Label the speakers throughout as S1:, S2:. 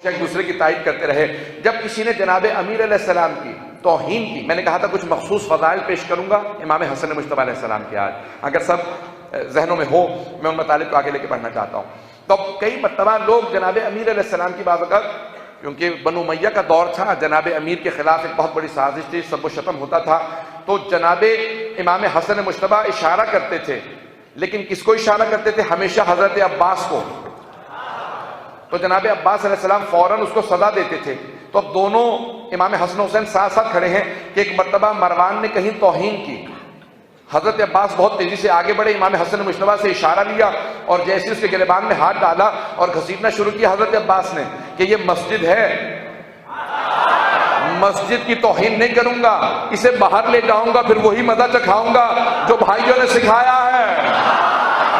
S1: एक दूसरे की तारीफ करते रहे। जब किसी ने जनाब अमीर अलैहिस्सलाम की तौहीन की, मैंने कहा था कुछ मखसूस फ़ज़ाइल पेश करूंगा इमाम हसन मुज्तबा अलैहिस्सलाम के, आज अगर सब जहनों में हो मैं उन मतालिब को आगे लेके पढ़ना चाहता हूँ। तो कई मरतबा लोग जनाब अमीर अलैहिस्सलाम की बात कर, क्योंकि बनु उमय्या का दौर था, जनाब अमीर के खिलाफ एक बहुत बड़ी साजिश थी, सब शतम होता था, तो जनाब इमाम हसन मुज्तबा इशारा करते थे, लेकिन किसको इशारा करते थे? हमेशा हजरत अब्बास को। तो जनाब अब्बास अलैहिस्सलाम फौरन उसको सदा देते थे। तो अब दोनों इमाम हसन हुसैन साथ साथ खड़े हैं कि एक मरतबा मरवान ने कहीं तौहीन की, हजरत अब्बास बहुत तेजी से आगे बढ़े, इमाम हसन मुज्तबा से इशारा लिया और जैसे उसके गिरबान में हाथ डाला और घसीटना शुरू किया हजरत अब्बास ने कि ये मस्जिद है, मस्जिद की तौहीन नहीं करूंगा, इसे बाहर ले जाऊंगा, फिर वही मजा चखाऊंगा जो भाइयों ने सिखाया है।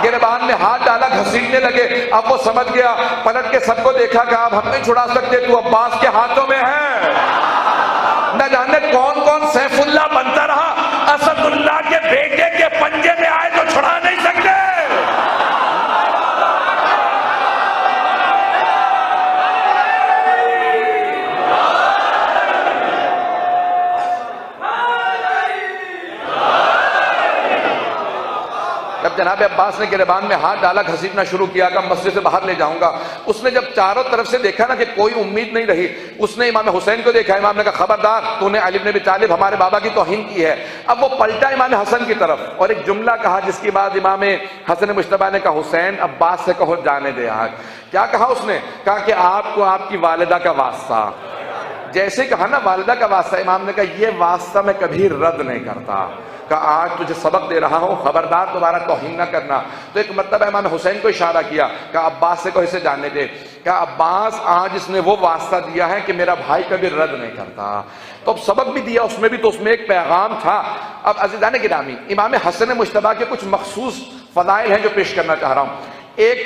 S1: गिरबान में हाथ डाला, घसीटने लगे। अब वो समझ गया, पलट के सबको देखा कि अब हम नहीं छुड़ा सकते, तू अब्बास के हाथों में है। न जाने कौन कौन सैफुल्लाह बनता रहा, असदुल्लाह के बेटे के पंजे में आए तो छुड़ा नहीं सकते। जब जनाब अब्बास ने गिरबान में हाथ डाला, घसीटना शुरू किया कि मस्जिद से बाहर ले जाऊंगा, उसने जब चारों तरफ से देखा ना कि कोई उम्मीद नहीं रही, उसने इमाम हुसैन को देखा। इमाम ने कहा, खबरदार, तूने अली इब्न अबी तालिब हमारे बाबा की तौहीन की है। अब वो पलटा इमाम हसन की तरफ और एक जुमला कहा, जिसके बाद इमाम हसन मुज्तबा ने कहा, हुसैन अब्बास से कहो जाने दे। आज क्या कहा उसने? कहा कि आपको आपकी वालिदा का वास्ता। जैसे कहा ना वालिदा का वास्ता, इमाम ने कहा ये वास्ता मैं कभी रद्द नहीं करता, का आज तुझे सबक दे रहा हूं, खबरदार दोबारा तौहीन ना करना। तो एक मरतबा इमाम हुसैन को इशारा किया, कहा अब्बास से को इसे जाने दे। कहा अब्बास, आज इसने वो वास्ता दिया है कि मेरा भाई कभी रद्द नहीं करता। तो अब सबक भी दिया उसमें भी, तो उसमें एक पैगाम था। अब अज़ीज़ान गिरामी, इमाम हसन मुज्तबा के कुछ मखसूस फ़ज़ाइल हैं जो पेश करना चाह रहा हूं। एक,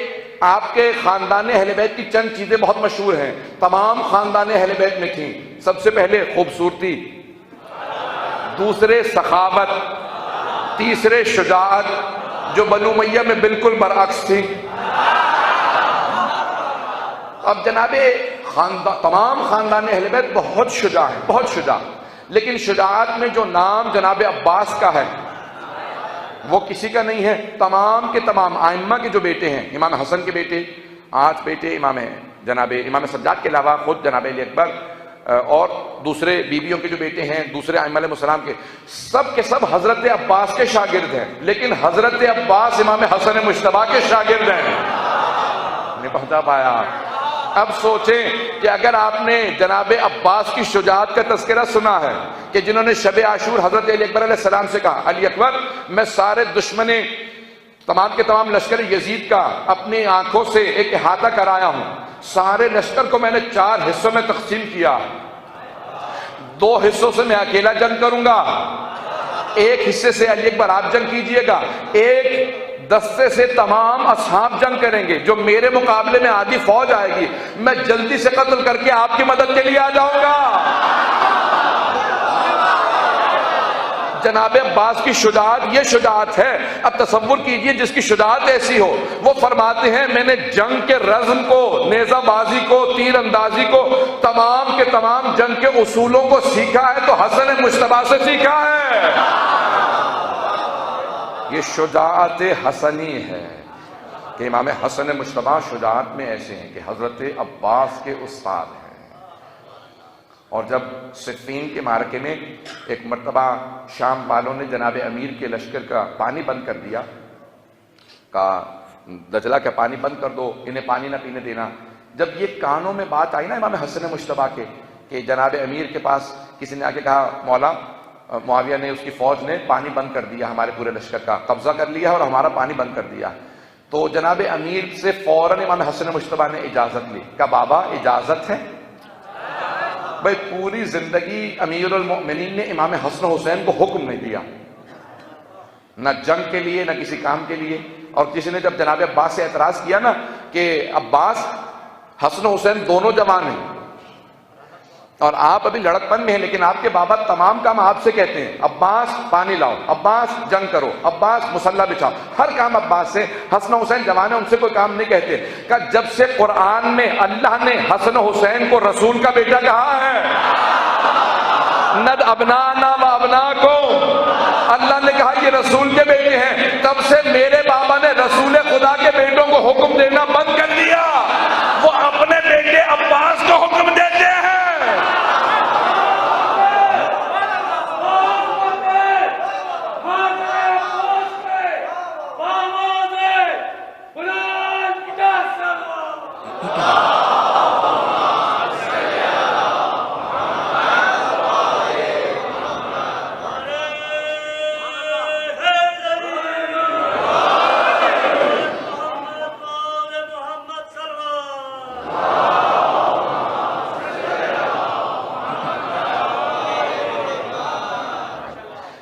S1: आपके खानदान अहले बैत की चंद चीजें बहुत मशहूर हैं, तमाम खानदान अहले बैत में थी। सबसे पहले खूबसूरती, दूसरे सखावत, तीसरे शुजाअत, जो बनु उमय्या में बिल्कुल बरअक्स थी। अब जनाबे तमाम खानदान अहले बैत बहुत शुजा है, बहुत शुजा, लेकिन शुजाअत में जो नाम जनाब अब्बास का है वो किसी का नहीं है। तमाम के तमाम आइम्मा के जो बेटे हैं, इमाम हसन के बेटे, 8 बेटे, इमाम सज्जाद के अलावा खुद जनाब अली अकबर और दूसरे बीबियों के जो बेटे हैं, दूसरे आइम्मा अलैहिस्सलाम के सब हजरत अब्बास के शागिर्द हैं, लेकिन हजरत अब्बास इमाम हसन मुज्तबा के शागिर्द हैं। नहीं पहुंचा पाया। अब सोचें कि अगर आपने जनाब अब्बास की शुजाअत का तज़किरा सुना है कि जिन्होंने शब आशूर हजरत अली अकबर अलैहिस्सलाम से कहा, अली अकबर, मैं सारे दुश्मने तमाम के तमाम लश्कर यजीद का अपनी आंखों से एक इहाता कराया हूं, सारे लश्कर को मैंने 4 हिस्सों में तकसीम किया, 2 हिस्सों से मैं अकेला जंग करूंगा, एक हिस्से से अली अकबर आप जंग कीजिएगा, एक दस्ते से तमाम असहाब जंग करेंगे। जो मेरे मुकाबले में आधी फौज आएगी मैं जल्दी से कत्ल करके आपकी मदद के लिए आ जाऊंगा। जनाब अब्बास की शुजाअत ये शुजाअत है। अब तसव्वुर कीजिए जिसकी शुजाअत ऐसी हो, वो फरमाते हैं मैंने जंग के रज़्म को, नेज़ाबाजी को, तीर अंदाजी को, तमाम के तमाम जंग के उसूलों को सीखा है तो हसन मुज्तबा से सीखा है। ये शुजाअत हसनी है कि इमाम हसन मुज्तबा शुजाअत में ऐसे हैं कि हजरत अब्बास के उस्ताद हैं। और जब सिफ़ीन के मारके में एक मरतबा शाम वालों ने जनाब अमीर के लश्कर का पानी बंद कर दिया, का दजला का पानी बंद कर दो, इन्हें पानी ना पीने देना। जब ये कानों में बात आई ना इमाम हसन मुज्तबा के कि जनाब अमीर के पास किसी ने आके कहा, मौला मुआविया ने, उसकी फौज ने पानी बंद कर दिया, हमारे पूरे लश्कर का कब्जा कर लिया और हमारा पानी बंद कर दिया। तो जनाब अमीर से फौरन इमाम हसन मुज्तबा ने इजाजत ली। कहा बाबा इजाजत है? भाई पूरी जिंदगी अमीरुल मोमिनीन ने इमाम हसन हुसैन को हुक्म नहीं दिया, न जंग के लिए न किसी काम के लिए। और किसी ने जब जनाब अब्बास से एतराज किया ना कि अब्बास, हसन हुसैन दोनों जवान हैं, और आप अभी लड़कपन में हैं, लेकिन आपके बाबा तमाम काम आपसे कहते हैं। अब्बास पानी लाओ, अब्बास जंग करो, अब्बास मुसल्ला बिछाओ, हर काम अब्बास से। हसन हुसैन जवान है, उनसे कोई काम नहीं कहते। का जब से कुरान में अल्लाह ने हसन हुसैन को रसूल का बेटा कहा है, नद अबनाना व अबनाको, अल्लाह ने कहा ये रसूल के बेटे हैं, तब से मेरे बाबा ने रसूल खुदा के बेटों को हुक्म देना बंद कर दिया। वो अपने बेटे अब्बास को हुक्म देते हैं।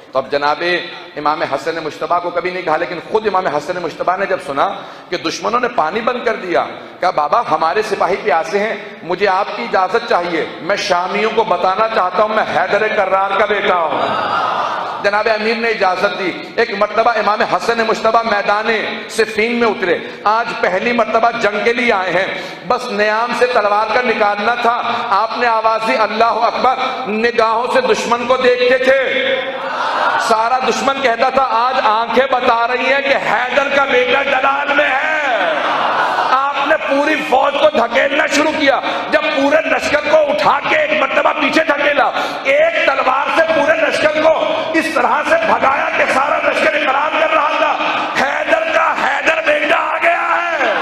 S1: तो अब जनाबे इमाम हसन मुश्तबा को कभी नहीं कहा, लेकिन खुद इमाम हसन मुश्तबा ने जब सुना कि दुश्मनों ने पानी बंद कर दिया, कहा बाबा हमारे सिपाही प्यासे हैं, मुझे आपकी इजाजत चाहिए, मैं शामियों को बताना चाहता हूं मैं हैदर कर्रार का बेटा हूं। जनाब अमीर ने इजाजत दी। एक मर्तबा इमाम हसन मुश्तबा मैदाने सिफीन में उतरे। आज पहली मर्तबा जंग के लिए आए हैं, बस नियाम से तलवार का निकालना था। आपने आवाज दी अल्लाह अकबर, निगाहों से दुश्मन को देखते थे। सारा दुश्मन कहता था आज आंखें बता रही हैं कि हैदर का बेटा जलाल में है। आपने पूरी फौज को धकेलना शुरू किया। जब पूरे लश्कर को उठा के एक मर्तबा पीछे धकेला, एक तलवार से पूरे लश्कर को इस तरह से भगाया कि सारा लश्कर इकरार कर रहा था हैदर का हैदर बेटा आ गया है।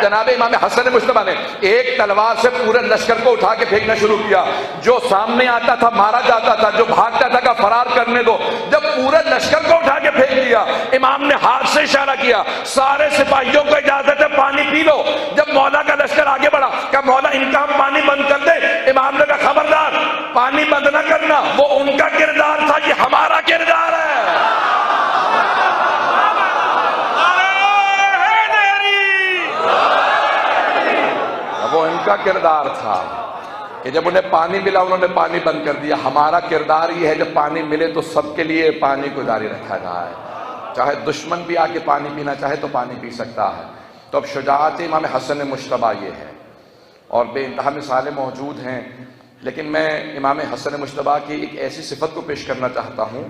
S1: जनाब इमाम हसन मुश्तबा ने एक तलवार से पूरे लश्कर को उठा के फेंकना शुरू किया। जो सामने आता था मारा जाता था, जो भागता था का फरार करने दो। जब पूरे लश्कर को उठा के फेंक दिया, इमाम ने हाथ से इशारा किया सारे सिपाहियों को इजाजत है पानी पी लो। जब मौला का लश्कर आगे बढ़ा, कहा मौला इनका हम पानी बंद कर दे। इमाम ने कहा खबरदार पानी बंद ना करना, वो उनका किरदार था, ये हमारा किरदार है। वो इनका किरदार था कि जब उन्हें पानी मिला उन्होंने पानी बंद कर दिया। हमारा किरदार ये है जब पानी मिले तो सबके लिए पानी को जारी रखा जाए, चाहे दुश्मन भी आके पानी पीना चाहे तो पानी पी सकता है। तो अब शुजाअत इमाम हसन मुश्तबा ये है, और बेइंतहा मिसालें मौजूद हैं, लेकिन मैं इमाम हसन मुश्तबा की एक ऐसी सिफत को पेश करना चाहता हूँ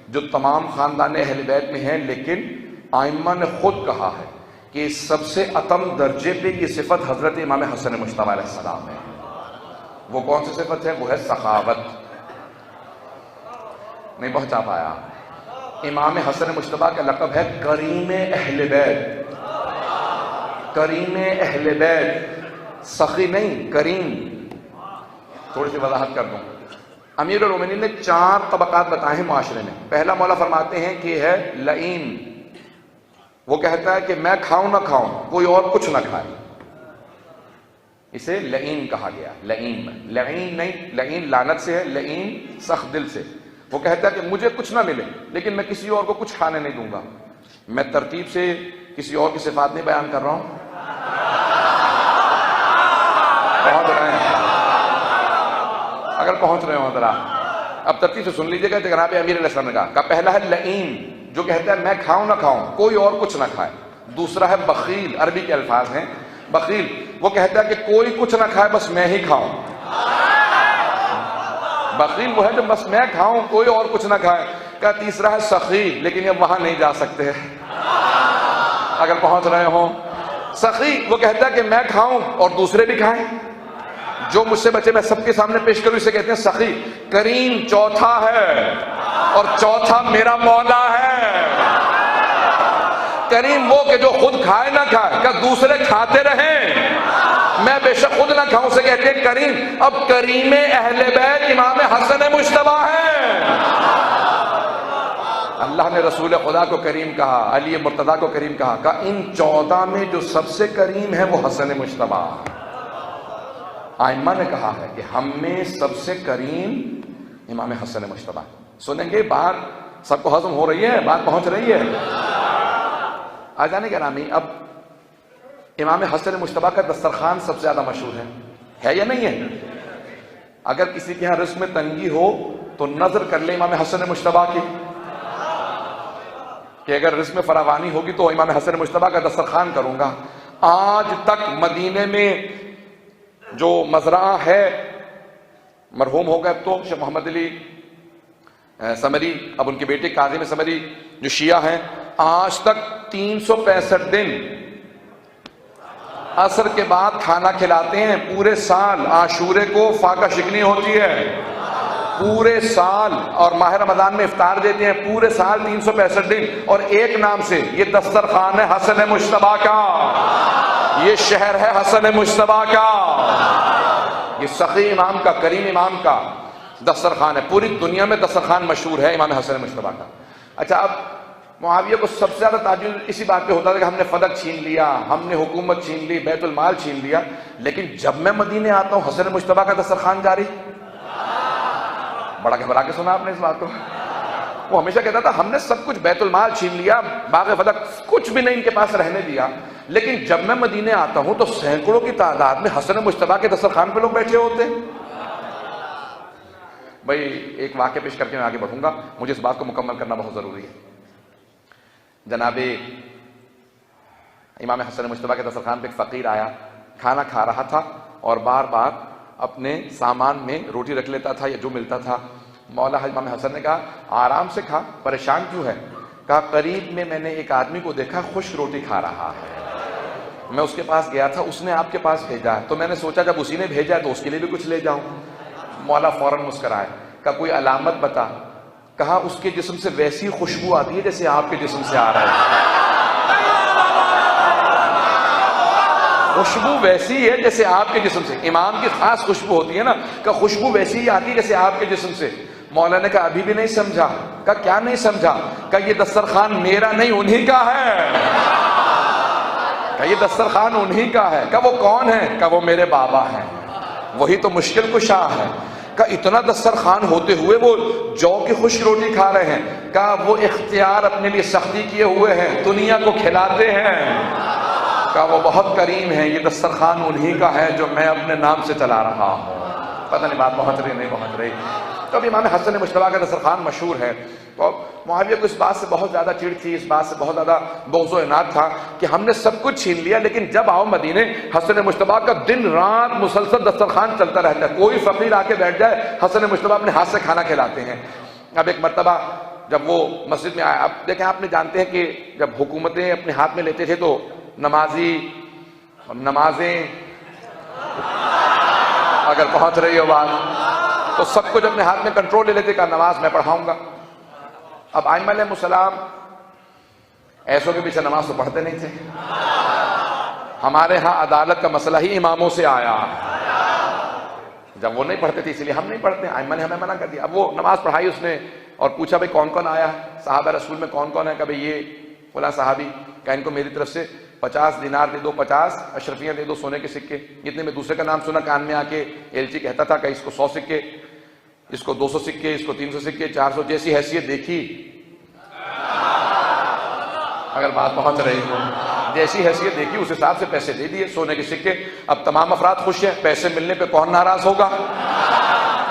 S1: जो तमाम ख़ानदान अहले बैत में है, लेकिन आइम्मा ने खुद कहा है कि सबसे अतम दर्जे पे ये सिफत हजरत इमाम हसन मुश्तबा अलैहिस्सलाम है। वो कौन सी सिफत है? वो है सखावत। नहीं पहुंचा पाया। इमाम हसन मुश्तबा का लक़ब है करीम अहले बैत। करीम अहले बैत, सखी नहीं करीम। थोड़ी सी वजाहत कर दूं। अमीरुल मोमिनीन ने 4 तबकात बताए हैं माशरे में। पहला मौला फरमाते हैं कि है लईन, वो कहता है कि मैं खाऊं ना खाऊं कोई और कुछ ना खाए, इसे लईन कहा गया। लईन, लईन नहीं, लईन लानत से है, लईन सख्त दिल से। वो कहता है कि मुझे कुछ ना मिले लेकिन मैं किसी और को कुछ खाने नहीं दूंगा। मैं तरतीब से किसी और की सिफात नहीं बयान कर रहा हूं। पहुंच रहे हैं? अगर पहुंच रहे हो जरा अब तरतीब से सुन लीजिएगा। जनाब अमीर अलैहिस्सलाम ने कहा पहला है लईन, जो कहता है मैं खाऊं ना खाऊं कोई और कुछ ना खाए। दूसरा है बखील, अरबी के अल्फाज हैं बखील, वो कहता है कि कोई कुछ ना खाए बस मैं ही खाऊं। बखील वो है जो बस मैं खाऊं कोई और कुछ ना खाए। का तीसरा है सखी, लेकिन ये वहां नहीं जा सकते अगर पहुंच रहे हो। सखी वो कहता है कि मैं खाऊं और दूसरे भी खाएं, जो मुझसे बचे मैं सबके सामने पेश करूं, इसे कहते हैं सखी। करीम चौथा है, और चौथा मेरा मौला है। करीम वो कि जो खुद खाए ना खाए, क्या दूसरे खाते रहें, मैं बेशक खुद ना खाऊं, से कहते हैं करीम। अब करीम अहले बैत इमाम हसन मुश्तबा है। अल्लाह ने रसूल खुदा को करीम कहा, अली मुर्तदा को करीम कहा इन 14 में जो सबसे करीम है वो हसन मुश्तबा। आइम्मा ने कहा है कि हम में सबसे करीम इमाम हसन मुश्तबा। सुनेंगे बाहर सबको हजम हो रही है, बात पहुंच रही है। आजाने क्या नामी, अब इमाम हसन मुश्तबा का दस्तरखान सबसे ज्यादा मशहूर है या नहीं है? अगर किसी के यहाँ रिस्क में तंगी हो तो नजर कर ले इमाम हसन मुश्तबा की, कि अगर रिस्क में फरावानी होगी तो इमाम हसन मुश्तबा का दस्तरखान करूंगा। आज तक मदीने में जो मजरा है, मरहूम हो गए तो शेख मोहम्मद अली समरी, अब उनके बेटे काजिम समरी जो शिया हैं, आज तक 365 दिन असर के बाद खाना खिलाते हैं। पूरे साल आशूरे को फाका शिकनी होती है पूरे साल, और माह रमजान में इफ्तार देते हैं पूरे साल 365 दिन। और एक नाम से ये दस्तरखान है हसन मुश्तबा का, ये शहर है हसन मुश्तबा का, ये सखी इमाम का, करीम इमाम का दस्तरखान है। पूरी दुनिया में दस्तरखान मशहूर है इमाम हसन मुश्तबा का। अच्छा, अब मुआविया को सबसे ज्यादा ताजुब इसी बात पे होता था कि हमने फदक छीन लिया, हमने हुकूमत छीन ली, बैतुल माल छीन लिया। लेकिन जब मैं मदीने आता हूं हसन मुश्तबा का दस्तरखान जारी। बड़ा घबरा के सुना आपने इस बात को। वो हमेशा कहता था हमने सब कुछ बैतुल माल छीन लिया, बाग फदक कुछ भी नहीं इनके पास रहने दिया। लेकिन जब मैं मदीने आता हूं तो सैकड़ों की तादाद में हसन मुश्तबा के दस्तरखान पे लोग बैठे होते। भाई एक वाक्य पेश करके मैं आगे बढ़ूंगा, मुझे इस बात को मुकम्मल करना बहुत जरूरी है। जनाबे इमाम हसन मुश्तबा के दस्तरखान पे एक फकीर आया, खाना खा रहा था और बार बार अपने सामान में रोटी रख लेता था या जो मिलता था। मौला इमाम हसन ने कहा आराम से खा, परेशान क्यों है? कहा करीब में मैंने एक आदमी को देखा खुश रोटी खा रहा है, मैं उसके पास गया था, उसने आपके पास भेजा है, तो मैंने सोचा जब उसी ने भेजा है तो उसके लिए भी कुछ ले जाऊं। मौला फौरन मुस्कुराए, कहा कोई अलामत बता। कहा उसके जिस्म से वैसी खुशबू आती है जैसे आपके जिस्म से आ रहा है, खुशबू वैसी है जैसे आपके जिस्म से। इमाम की खास खुशबू होती है ना, का खुशबू वैसी ही आती है जैसे आपके जिस्म से। मौला ने कहा अभी भी नहीं समझा। कहा क्या नहीं समझा? कहा ये दस्तरखान मेरा नहीं उन्हीं का है। कहा ये दस्तरखान उन्हीं का है। कहा वो कौन है? कहा वो मेरे बाबा हैं, वही तो मुश्किल कुशा है। का इतना दस्तरखान होते हुए वो जौ की खुश रोटी खा रहे हैं। का वो इख्तियार अपने लिए सख्ती किए हुए हैं, दुनिया को खिलाते हैं। का वो बहुत करीम है, ये दस्तरखान उन्हीं का है जो मैं अपने नाम से चला रहा हूँ। पता नहीं बात पहुँच रही नहीं पहुँच रही। तो अब इमाम हसन मुश्तबा का दस्तरखान मशहूर है। तो मुआविया को इस बात से बहुत ज़्यादा चिढ़ थी, इस बात से बहुत ज़्यादा बोझो इनाद था कि हमने सब कुछ छीन लिया, लेकिन जब आओ मदीने हसन मुश्तबा का दिन रात मुसलसल दस्तरखान चलता रहता है। कोई फ़कीर आके बैठ जाए, हसन मुश्तबा अपने हाथ से खाना खिलाते हैं। अब एक मरतबा जब वो मस्जिद में आया, अब देखें आपने जानते हैं कि जब हुकूमतें अपने हाथ में लेते थे तो नमाजें अगर पहुंच रही हो बात तो सब कुछ अपने हाथ में कंट्रोल ले लेते, का नमाज मैं पढ़ाऊंगा। अब आइम्मा अलैहिमुस्सलाम ऐसों के पीछे नमाज तो पढ़ते नहीं थे। हमारे यहाँ अदालत का मसला ही इमामों से आया, जब वो नहीं पढ़ते थे इसलिए हम नहीं पढ़ते, आइम्मा ने हमें मना कर दिया। अब वो नमाज पढ़ाई उसने और पूछा भाई कौन कौन आया है, साहबा रसूल में कौन कौन है? कभी ये फला साहबी, क्या इनको मेरी तरफ से 50 दिनार दे दो, 50 अशरफियाँ दे दो सोने के सिक्के। इतने में दूसरे का नाम सुना, कान में आके एलची कहता था कि इसको 100 सिक्के, इसको 200 सिक्के, इसको 300 सिक्के, 400। जैसी हैसियत देखी, अगर बात पहुंच रही हो, जैसी हैसियत देखी उस हिसाब से पैसे दे दिए, सोने के सिक्के। अब तमाम अफराद खुश हैं, पैसे मिलने पे कौन नाराज होगा?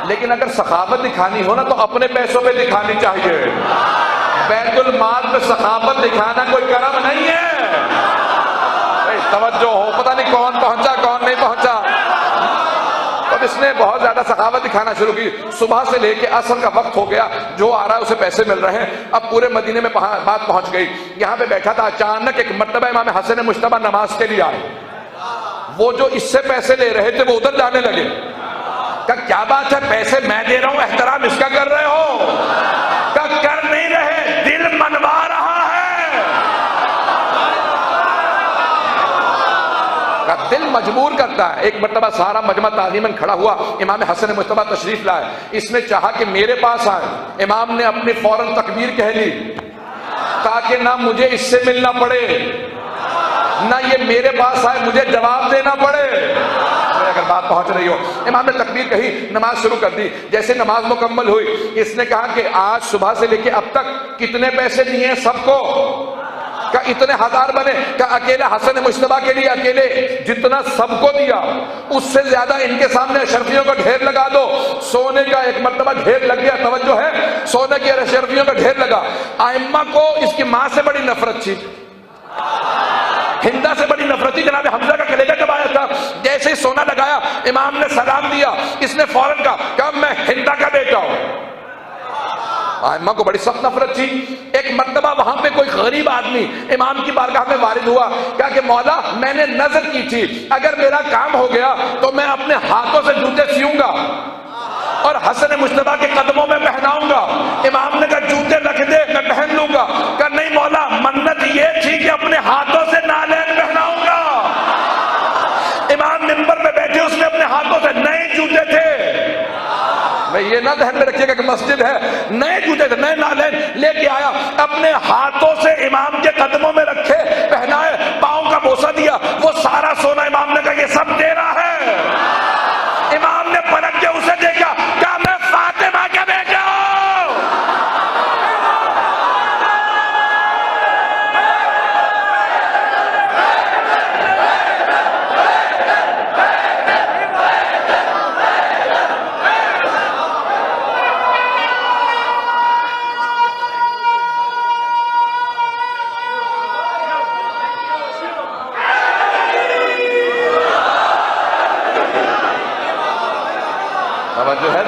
S1: लेकिन अगर सखावत दिखानी हो ना तो अपने पैसों पे दिखानी चाहिए। बैतुल माल पे सखावत दिखाना कोई कर्म नहीं है। तवज्जो हो, पता नहीं कौन पहुंचा कौन नहीं पहुंचा। अब इसने बहुत ज्यादा सखावत दिखाना शुरू की। सुबह से लेके असर का वक्त हो गया, जो आ रहा है उसे पैसे मिल रहे हैं। अब पूरे मदीने में बात पहुंच गई। यहाँ पे बैठा था, अचानक एक मर्तबा इमाम हसन मुश्तबा नमाज के लिए आए। वो जो इससे पैसे ले रहे थे वो उधर जाने लगे। क्या बात है, पैसे मैं दे रहा हूं, एहतराम इसका कर रहे हो? कर नहीं रहे, दिल मनवा रहा है। दिल मजबूर करता है। एक मर्तबा सारा मजमा ताज़ीमन खड़ा हुआ, इमाम हसन मुश्तबा तशरीफ लाए। इसने चाहा कि मेरे पास आए, इमाम ने अपनी फौरन तकबीर कह ली ताकि ना मुझे इससे मिलना पड़े ना ये मेरे पास आए मुझे जवाब देना पड़े। अगर बात पहुंच रही हो, इमाम ने तकबीर कही, नमाज शुरू कर दी। जैसे नमाज मुकम्मल हुई, इसने कहा कि आज सुबह से लेके अब तक कितने पैसे दिए सबको? का इतने हजार बने? का अकेले हसन मुश्तबा के लिए अकेले जितना सबको दिया उससे ज्यादा इनके सामने अशरफियों का ढेर लगा दो। सोने का एक मर्तबा ढेर लग गया, तवज्जो है, सोने के अशरफियों का ढेर लगा। आइम्मा को इसकी मां से बड़ी नफरत थी, हिंदा से बड़ी नफरत थी। जनाब हमजा का कलेजा जब आया था, जैसे ही सोना लगाया, इमाम ने सलाम दिया, इसने फौरन कहा मैं हिंदा का बेटा हूं। आइम्मा को बड़ी सख्त नफरत थी। एक मर्तबा वहां पे कोई गरीब आदमी इमाम की बारगाह में वारिद हुआ, कहा कि मौला मैंने नजर की थी अगर मेरा काम हो गया तो मैं अपने हाथों से जूते सीऊंगा और हसन मुश्तबा के कदमों में पहनाऊंगा। इमाम ने कहा जूते रख दे, मैं पहन लूंगा। कहा नहीं मौला, मन्नत ये थी कि अपने हाथों से नालेन पहनाऊंगा। इमाम मिंबर पे बैठे, उसने अपने हाथों से नए जूते थे, मैं ये ना ध्यान में रखिएगा कि मस्जिद है, नए जूते थे, नए नालेन लेके आया, अपने हाथों से इमाम के कदमों में रखे, पहनाए, पांव का बोसा दिया। वो सारा सोना इमाम ने कहा ये सब तेरा है। इमाम ने पलट के उसे देखा, कहा मैं फातिमा का बेटा हूं। जो है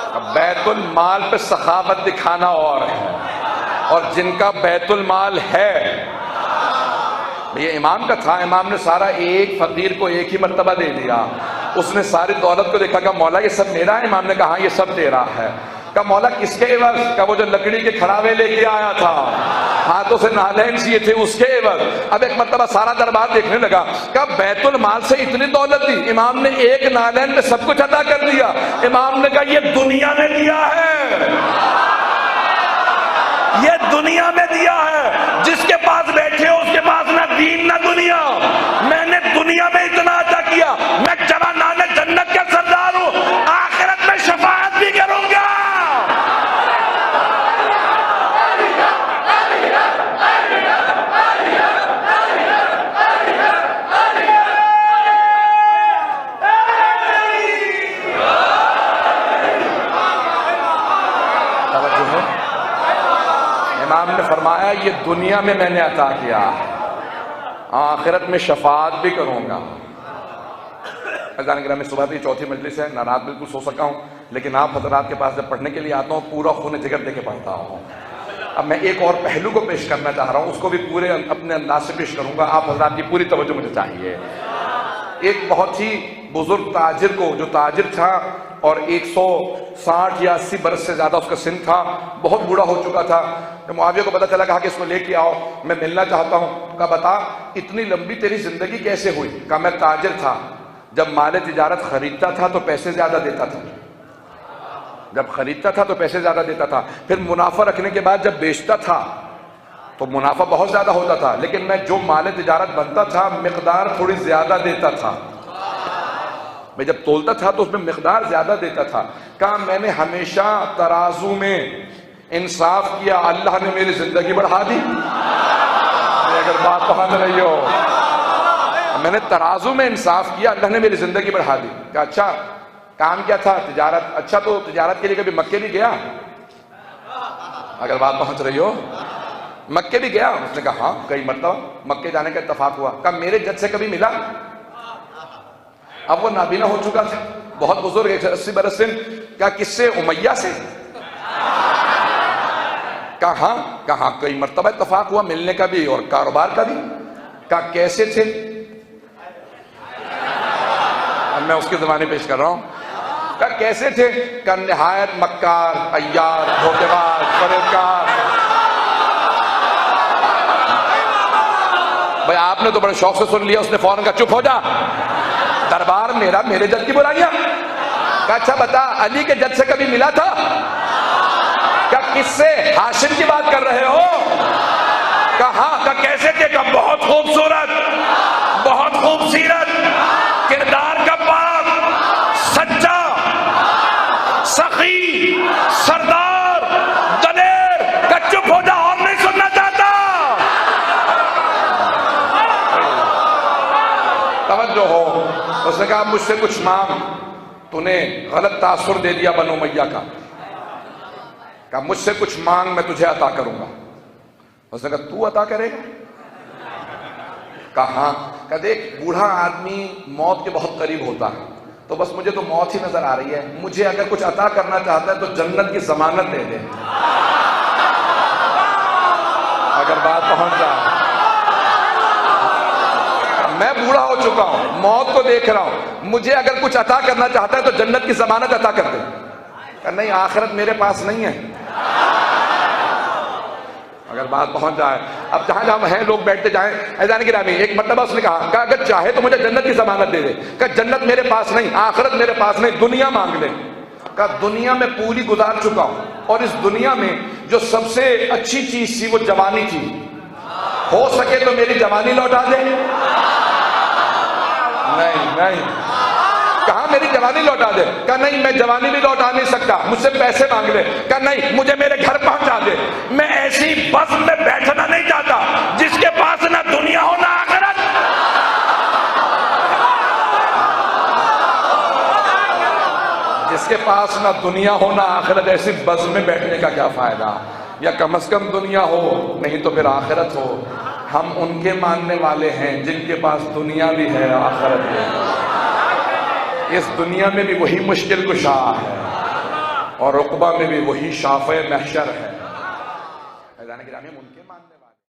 S1: अब बैतुल माल पे सखावत दिखाना और है, और जिनका बैतुल माल है, ये इमाम का था, इमाम ने सारा एक फकीर को एक ही मर्तबा दे दिया। उसने सारी दौलत को देखा, कहा मौला ये सब मेरा है। इमाम ने कहा ये सब तेरा है। कहा मौला किसके एवज? का वो जो लकड़ी के खड़ावे लेके आया था, हाथों से नालैन सिए थे, उसके एवज। अब एक मर्तबा सारा दरबार देखने लगा, कहा बैतुल माल से इतनी दौलत दी, इमाम ने एक नालैन में सब कुछ अदा कर दिया। इमाम ने कहा ये दुनिया ने दिया है, ये दुनिया में दिया है। जिसके पास बैठे हो उसके पास ना दीन ना दुनिया। मैंने दुनिया में इतना अदा किया, मैं जवानाने जन्नत का सरदार हूं, आखिरत में शफाअत भी करूंगा। इमाम ने फरमाया ये दुनिया में मैंने अता किया, आखिरत में शफाअत भी करूंगा। अज़ान गिरामी सुबह की चौथी मजलिस है, ना रात बिल्कुल सो सका हूँ, लेकिन आप हज़रात के पास जब पढ़ने के लिए आता हूँ पूरा खून जिगर दे के पढ़ता हूँ। अब मैं एक और पहलू को पेश करना चाह रहा हूँ, उसको भी पूरे अपने अंदाज से पेश करूंगा। आप हज़रात की पूरी तवज्जो मुझे चाहिए। एक बहुत ही बुजुर्ग ताजिर को, जो ताजिर था और 160 या 80 बरस से ज्यादा उसका सिन था, बहुत बूढ़ा हो चुका था। जब मुआविया को पता चला, कहा कि इसको लेके आओ, मैं मिलना चाहता हूँ। कहा बता इतनी लंबी तेरी जिंदगी कैसे हुई? कहा मैं ताजिर था, जब माल तिजारत खरीदता था तो पैसे ज्यादा देता था, जब खरीदता था तो पैसे ज्यादा देता था, फिर मुनाफा रखने के बाद जब बेचता था तो मुनाफा बहुत ज्यादा होता था, लेकिन मैं जो माल तिजारत बनता था मिकदार थोड़ी ज्यादा देता था। मैं जब तोलता था तो उसमें मिकदार ज्यादा देता था। कहा मैंने हमेशा तराजू में इंसाफ किया, अल्लाह ने मेरी जिंदगी बढ़ा दी। अगर बात पहुंच रही हो, मैंने तराजू में इंसाफ किया, अल्लाह ने मेरी जिंदगी बढ़ा दी। कहा अच्छा काम क्या था? तिजारत। अच्छा तो तिजारत के लिए कभी मक्के भी गया? अगर बात पहुंच रही हो, मक्के भी गया? उसने कहा हाँ कई मरतबा मक्के जाने का इत्तेफाक हुआ। कहा मेरे जज से कभी मिला? अब वो नाबीना हो चुका था, बहुत बुजुर्ग, 180 बरस से। क्या किससे? उमैया से। कहा कई मरतबा इत्तेफाक हुआ मिलने का भी और कारोबार का भी। कहा कैसे थे? अब मैं उसके जमाने पेश कर रहा हूं। कहा कैसे थे? कहा निहायत मक्कार, अय्यार, धोखेबाज, फरेबकार। भाई आपने तो बड़े शौक से सुन लिया, उसने फौरन कहा चुप हो जा, दरबार मेरा, मेरे जज की बुराइयां। कहा अच्छा बता अली के जज से कभी मिला था? क्या किससे? हाशिम की बात कर रहे हो? कहा का कैसे थे? का बहुत खूबसूरत, बहुत खूबसूरत, किरदार का पाक, सच्चा, सखी, सरदार, दलेर। का चुप हो जा, और नहीं सुनना चाहता। तवज्जो हो। उसने कहा मुझसे कुछ मांग, तूने गलत तासुर दे दिया बनो मैया का मुझसे कुछ मांग, मैं तुझे अता करूंगा। उसने कहा तू अता करेगा? कहा देख बूढ़ा आदमी मौत के बहुत करीब होता है, तो बस मुझे तो मौत ही नजर आ रही है, मुझे अगर कुछ अता करना चाहता है तो जन्नत की जमानत दे दे। अगर बात पहुंच जाए, मैं बूढ़ा हो चुका हूं, मौत को देख रहा हूं, मुझे अगर कुछ अता करना चाहता है तो जन्नत की जमानत अता कर दे। नहीं, आखिरत मेरे पास नहीं है। अगर बात पहुंच जाए, अब जहां जहां हैं लोग बैठते जाएं, ऐसा नहीं कि एक मतलब उसने कहा अगर चाहे तो मुझे जन्नत की जमानत दे दे। कहा जन्नत मेरे पास नहीं, आखिरत मेरे पास नहीं, दुनिया मांग ले। कहा दुनिया में पूरी गुजार चुका हूं, और इस दुनिया में जो सबसे अच्छी चीज थी वो जवानी थी, हो सके तो मेरी जवानी लौटा दे। नहीं, कहा मेरी जवानी लौटा दे। कहा नहीं, मैं जवानी भी लौटा नहीं सकता, मुझसे पैसे मांग ले। कहा नहीं, मुझे मेरे घर पहुंचा दे। मैं ऐसी बस में बैठना नहीं चाहता जिसके पास ना दुनिया हो ना आखिरत। जिसके पास ना दुनिया हो ना आखिरत, ऐसी बस में बैठने का क्या फायदा? या कम से कम दुनिया हो, नहीं तो फिर आखिरत हो। हम उनके मानने वाले हैं जिनके पास दुनिया भी है, आखिरत भी है। इस दुनिया में भी वही मुश्किल कुशा है, और रुकबा में भी वही शाफ़े महशर है।